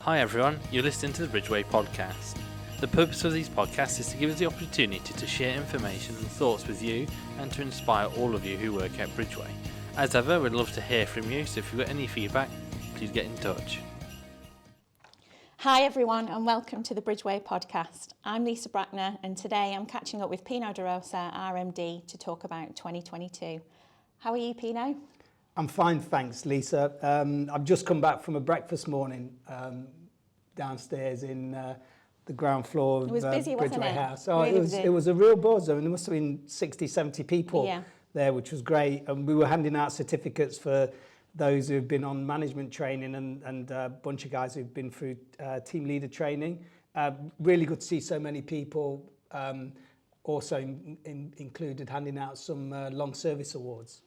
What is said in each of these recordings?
Hi everyone, you're listening to the Bridgeway podcast. The purpose of these podcasts is to give us the opportunity to share information and thoughts with you and to inspire all of you who work at Bridgeway. As ever, we'd love to hear from you, so if you've got any feedback, please get in touch. Hi everyone and welcome to the Bridgeway podcast. I'm Lisa Brackner and today I'm catching up with Pino Rosa, RMD, to talk about 2022. How are you, Pino? I'm fine, thanks, Lisa. I've just come back from a breakfast morning downstairs in the ground floor of Bridgeway House. Oh, really it was a real buzz. I mean, there must have been 60, 70 people there, which was great. And we were handing out certificates for those who've been on management training and a bunch of guys who've been through team leader training. Really good to see so many people. Also included handing out some long service awards.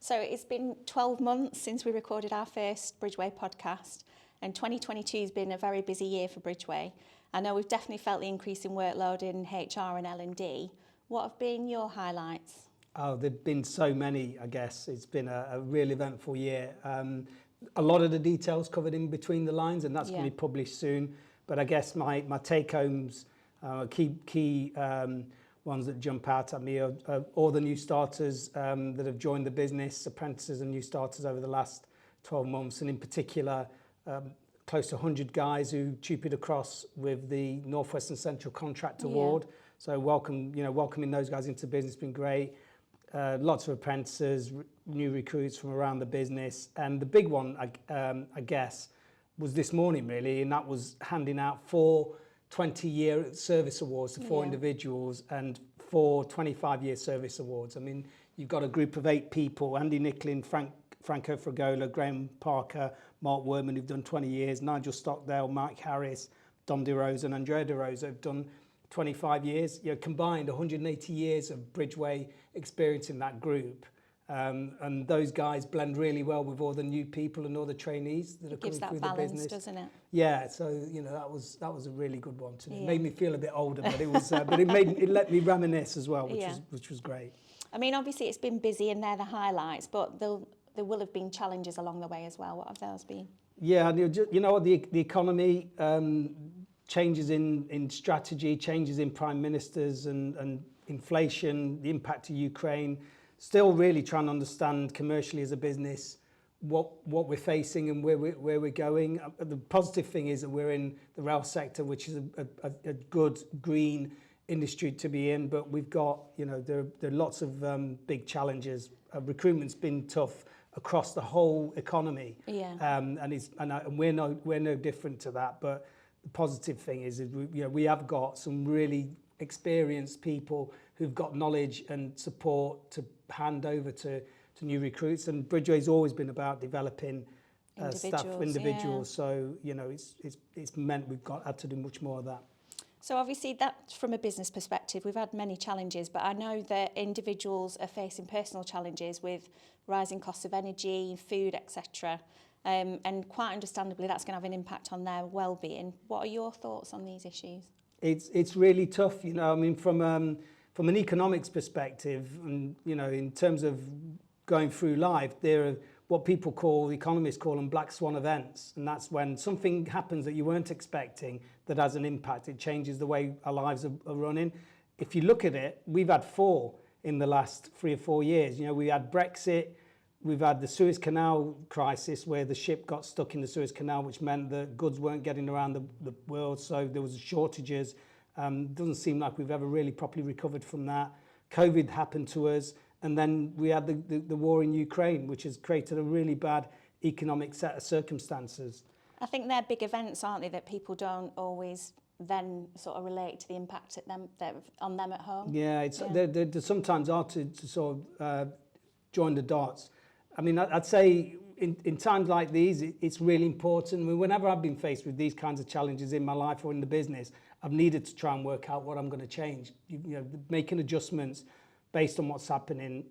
So it's been 12 months since we recorded our first Bridgeway podcast, and 2022 has been a very busy year for Bridgeway. I know we've definitely felt the increase in workload in HR and L&D. What have been your highlights? Oh, there've been so many, I guess. It's been a real eventful year. A lot of the details covered in between the lines, and that's going to be published soon. But I guess my take-homes, key ones that jump out at me are all the new starters that have joined the business, apprentices and new starters over the last 12 months, and in particular, close to 100 guys who trooped across with the Northwest and Central Contract Award. So welcoming those guys into the business has been great. Lots of apprentices, new recruits from around the business, and the big one, I guess, was this morning really, and that was handing out 4 20-year service awards to 4 individuals and 4 25-year service awards. I mean, you've got a group of 8 people: Andy Nicklin, Franco Fragola, Graham Parker, Mark Worman, who've done 20 years, Nigel Stockdale, Mike Harris, Dom DeRosa and Andrea DeRosa have done 25 years. Combined 180 years of Bridgeway experience in that group. And those guys blend really well with all the new people and all the trainees that are coming through the business. Gives that balance, doesn't it? Yeah, so that was a really good one to me. It made me feel a bit older, but it was but it let me reminisce as well, which was great. I mean, obviously it's been busy and they're the highlights, but there will have been challenges along the way as well. What have those been? Yeah, the economy, changes in strategy, changes in prime ministers and inflation, the impact of Ukraine. Still really trying to understand commercially as a business what we're facing and where we're going. The positive thing is that we're in the rail sector, which is a good green industry to be in, but we've got, there are lots of big challenges. Recruitment's been tough across the whole economy, and we're no different to that. But the positive thing is we have got some really experienced people who've got knowledge and support to hand over to new recruits, and Bridgeway's always been about developing individuals. So it's meant we've had to do much more of that. So obviously that's from a business perspective. We've had many challenges, but I know that individuals are facing personal challenges with rising costs of energy, food, etc. And quite understandably that's going to have an impact on their well-being. What are your thoughts on these issues? It's really tough, I mean, from an economics perspective, and in terms of going through life, there are what economists call them black swan events, and that's when something happens that you weren't expecting that has an impact. It changes the way our lives are running. If you look at it, we've had 4 in the last 3 or 4 years. We had Brexit. We've had the Suez Canal crisis where the ship got stuck in the Suez Canal, which meant that goods weren't getting around the world, so there was shortages. Doesn't seem like we've ever really properly recovered from that. COVID happened to us, and then we had the war in Ukraine, which has created a really bad economic set of circumstances. I think they're big events, aren't they, that people don't always then sort of relate to the impact on them at home. Yeah, they're sometimes hard to sort of join the dots. I mean, I'd say in times like these, it's really important. I mean, whenever I've been faced with these kinds of challenges in my life or in the business, I've needed to try and work out what I'm going to change. Making adjustments based on what's happening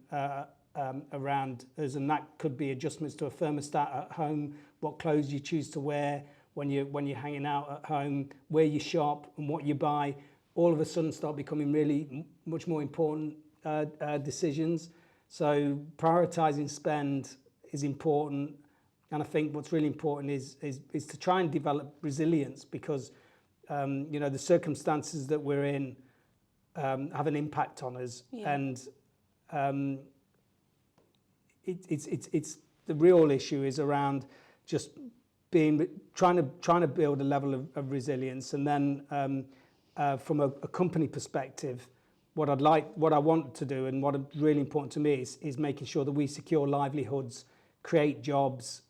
around us, and that could be adjustments to a thermostat at home, what clothes you choose to wear when you're hanging out at home, where you shop and what you buy. All of a sudden, start becoming really much more important decisions. So prioritising spend is important. And I think what's really important is to try and develop resilience, because the circumstances that we're in have an impact on us, and it's the real issue is around just trying to build a level of resilience. And then from a company perspective, what I want to do, and what is really important to me is making sure that we secure livelihoods, create jobs,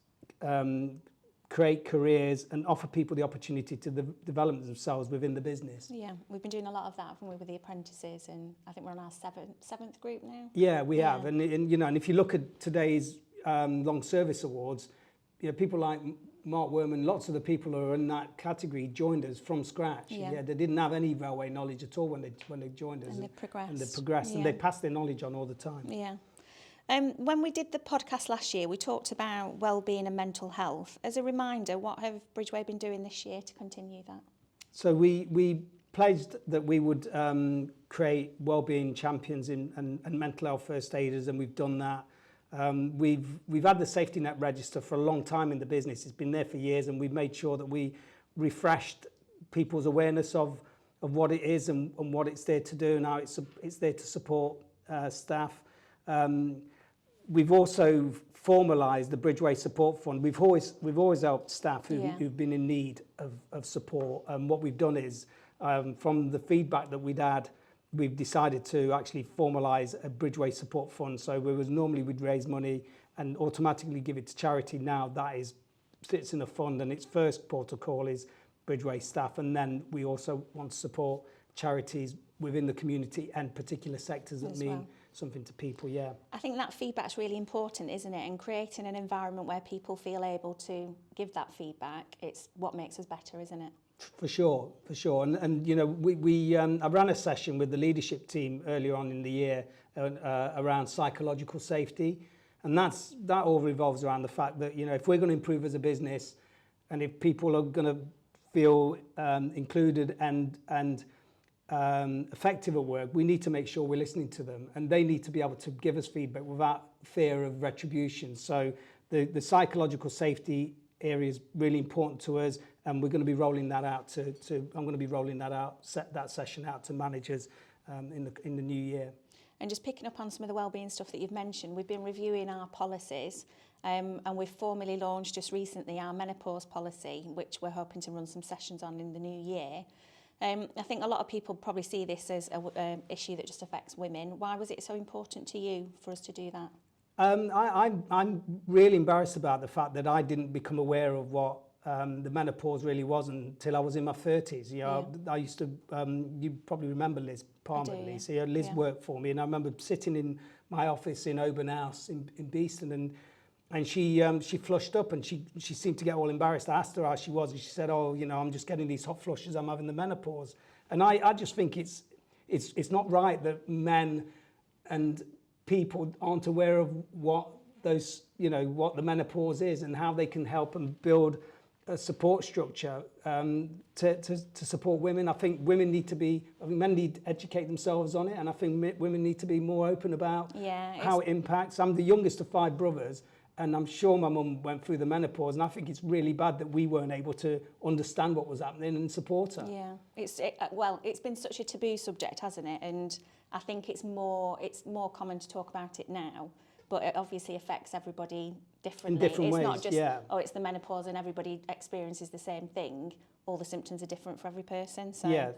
create careers, and offer people the opportunity to develop themselves within the business. Yeah, we've been doing a lot of that, haven't we, with the apprentices, and I think we're on our seventh group now. Yeah, we have, and if you look at today's long service awards, people like Mark Worman, lots of the people who are in that category joined us from scratch. Yeah, they didn't have any railway knowledge at all when they joined us. And they progressed. And they passed their knowledge on all the time. Yeah. When we did the podcast last year, we talked about wellbeing and mental health. As a reminder, what have Bridgeway been doing this year to continue that? So we pledged that we would create wellbeing champions and mental health first aiders, and we've done that. We've had the safety net register for a long time in the business. It's been there for years, and we've made sure that we refreshed people's awareness of what it is and what it's there to do, and how it's there to support staff. We've also formalised the Bridgeway Support Fund. We've always helped staff who've been in need of support. And what we've done is, from the feedback that we'd had, we've decided to actually formalise a Bridgeway Support Fund. So normally we'd raise money and automatically give it to charity. Now that sits in a fund, and its first protocol is Bridgeway staff. And then we also want to support charities within the community and particular sectors that mean something to people. I think that feedback's really important, isn't it? And creating an environment where people feel able to give that feedback, it's what makes us better, isn't it? For sure. And I ran a session with the leadership team earlier on in the year around psychological safety, and that all revolves around the fact that if we're going to improve as a business, and if people are going to feel included and effective at work, we need to make sure we're listening to them, and they need to be able to give us feedback without fear of retribution. So the psychological safety area is really important to us, and we're going to be rolling that out I'm going to be rolling that out, set that session out to managers in the new year. And just picking up on some of the wellbeing stuff that you've mentioned, we've been reviewing our policies, and we've formally launched just recently our menopause policy, which we're hoping to run some sessions on in the new year. I think a lot of people probably see this as an issue that just affects women. Why was it so important to you for us to do that? I'm really embarrassed about the fact that I didn't become aware of what the menopause really was until I was in my 30s. I used to, you probably remember Liz Palmer, Liz. Liz worked for me, and I remember sitting in my office in Oban House in Beeston, and she flushed up, and she seemed to get all embarrassed. I asked her how she was, and she said, I'm just getting these hot flushes, I'm having the menopause. And I just think it's not right that men and people aren't aware of what what the menopause is and how they can help and build a support structure to support women. I think men need to educate themselves on it, and I think women need to be more open about how it impacts. I'm the youngest of 5 brothers, and I'm sure my mum went through the menopause, and I think it's really bad that we weren't able to understand what was happening and support her. Yeah, it's been such a taboo subject, hasn't it? And I think it's more common to talk about it now, but it obviously affects everybody differently. In different ways, not just, it's the menopause and everybody experiences the same thing. All the symptoms are different for every person. So yeah,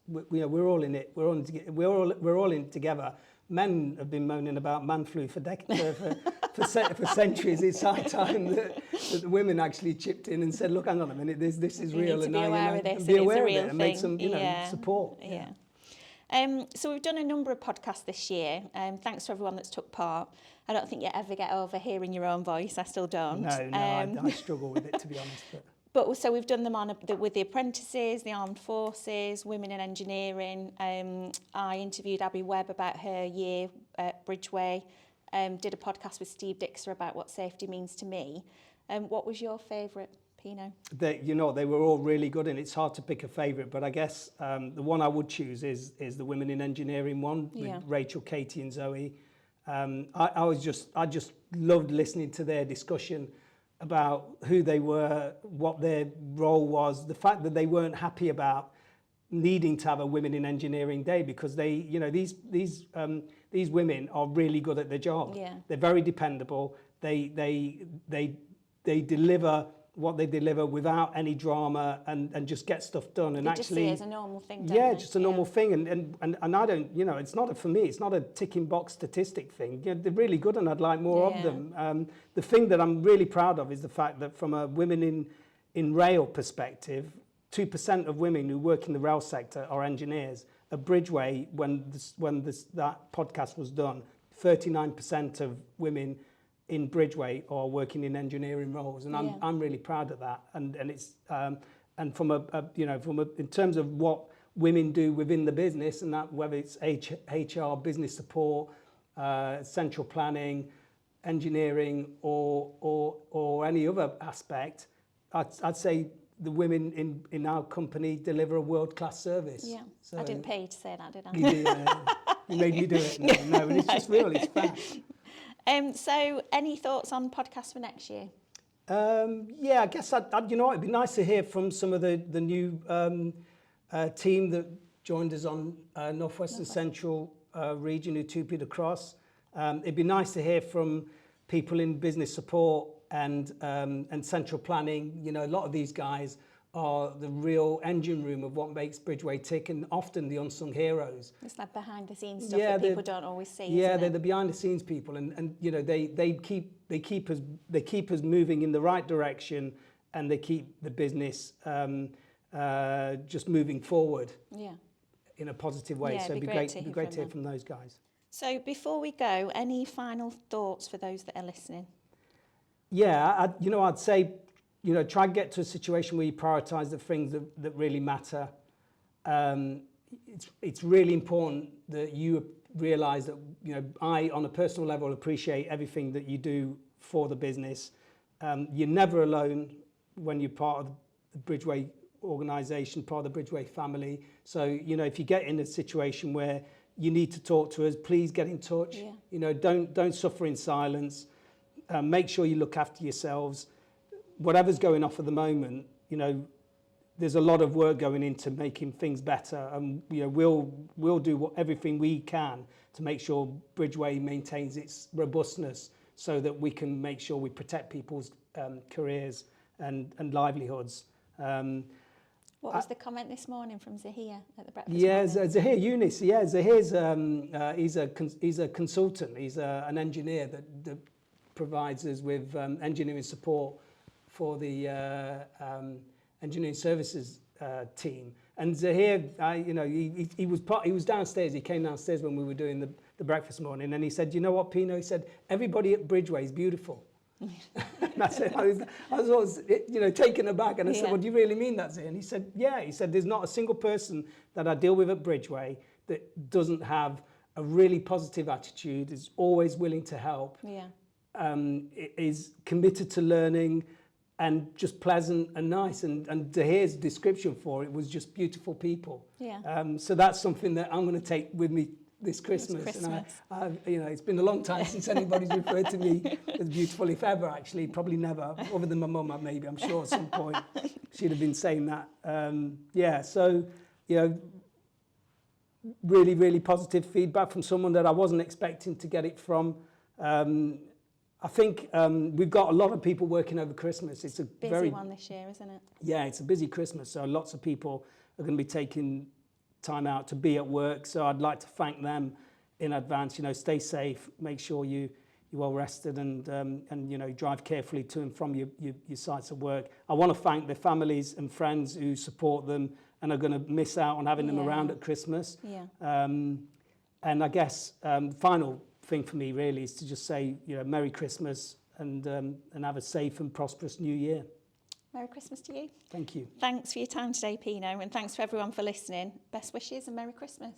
we're all in it. We're all in it together. Men have been moaning about man flu for centuries. It's high time that the women actually chipped in and said, "Look, hang on a minute, this is real." Need to be aware of this. Be aware of it and make some support. Yeah. So we've done a number of podcasts this year. Thanks to everyone that's took part. I don't think you ever get over hearing your own voice. I still don't. No, I struggle with it, to be honest. But so we've done them with the apprentices, the armed forces, women in engineering. I interviewed Abby Webb about her year at Bridgeway. Did a podcast with Steve Dixer about what safety means to me. What was your favourite, Pino? They were all really good, and it's hard to pick a favourite. But I guess the one I would choose is the women in engineering one with Rachel, Katie, and Zoe. I just loved listening to their discussion about who they were, what their role was, the fact that they weren't happy about needing to have a Women in Engineering Day, because they, you know, these women are really good at their job. Yeah. They're very dependable. They deliver what they deliver without any drama, and just get stuff done. And they actually, just see it as a normal thing, don't yeah, they? just a normal thing. And I don't, you know, it's not for me. It's not a ticking box statistic thing. You know, they're really good, and I'd like more of them. The thing that I'm really proud of is the fact that from a women in rail perspective, 2% of women who work in the rail sector are engineers. At Bridgeway, when that podcast was done, 39% of women in Bridgeway are working in engineering roles, and I'm really proud of that. And it's and from in terms of what women do within the business, and that whether it's HR, business support, central planning, engineering, or any other aspect, I'd say the women in our company deliver a world-class service. Yeah, so, I didn't pay you to say that, did I? You do, you made me do it. No, but it's just real. It's fact. So, any thoughts on podcasts for next year? Yeah, I guess you know, it'd be nice to hear from some of the new team that joined us on Northwestern Central region who TUPE'd across. It'd be nice to hear from people in business support and central planning. You know, a lot of these guys are the real engine room of what makes Bridgeway tick, and often the unsung heroes. It's like behind the scenes stuff that people don't always see. Yeah, they're the behind the scenes people, and you know, they keep us moving in the right direction, and they keep the business just moving forward. Yeah. In a positive way. Yeah, So it'd be great to hear from those guys. So before we go, any final thoughts for those that are listening? Yeah, I'd say, you know, try and get to a situation where you prioritise the things that really matter. It's really important that you realise that, you know, I, on a personal level, appreciate everything that you do for the business. You're never alone when you're part of the Bridgeway organisation, part of the Bridgeway family. So, you know, if you get in a situation where you need to talk to us, please get in touch. Yeah. You know, don't suffer in silence. Make sure you look after yourselves. Whatever's going off at the moment, you know, there's a lot of work going into making things better, and you know, we'll do everything we can to make sure Bridgeway maintains its robustness, so that we can make sure we protect people's careers and livelihoods. What was the comment this morning from Zahir at the breakfast? Yeah, morning? Zahir Yunus. Yeah, Zahir's he's a consultant. He's an engineer that provides us with engineering support for the engineering services team. And Zahir, you know, he was downstairs. He came downstairs when we were doing the breakfast morning, and he said, "You know what, Pino?" He said, "Everybody at Bridgeway is beautiful." And I said, I was you know, taken aback, and I said, "Well, do you really mean that, Zahir?" And he said, "Yeah." He said, "There's not a single person that I deal with at Bridgeway that doesn't have a really positive attitude, is always willing to help, is committed to learning, and just pleasant and nice." And Zahir's description for it was just beautiful people. Yeah. So that's something that I'm going to take with me this Christmas. And you know, it's been a long time since anybody's referred to me as beautiful, if ever, actually. Probably never, other than my mum, maybe. I'm sure at some point she'd have been saying that. Yeah, so, you know, really, really positive feedback from someone that I wasn't expecting to get it from. I think we've got a lot of people working over Christmas. It's a busy one this year, isn't it? Yeah, it's a busy Christmas, so lots of people are going to be taking time out to be at work. So I'd like to thank them in advance. You know, stay safe, make sure you're well rested, and you know, drive carefully to and from your sites of work. I want to thank the families and friends who support them and are going to miss out on having them around at Christmas. Yeah. And I guess final thing for me really is to just say, you know, Merry Christmas, and have a safe and prosperous New Year. Merry Christmas to you. Thank you. Thanks for your time today, Pino, and thanks for everyone for listening. Best wishes and Merry Christmas.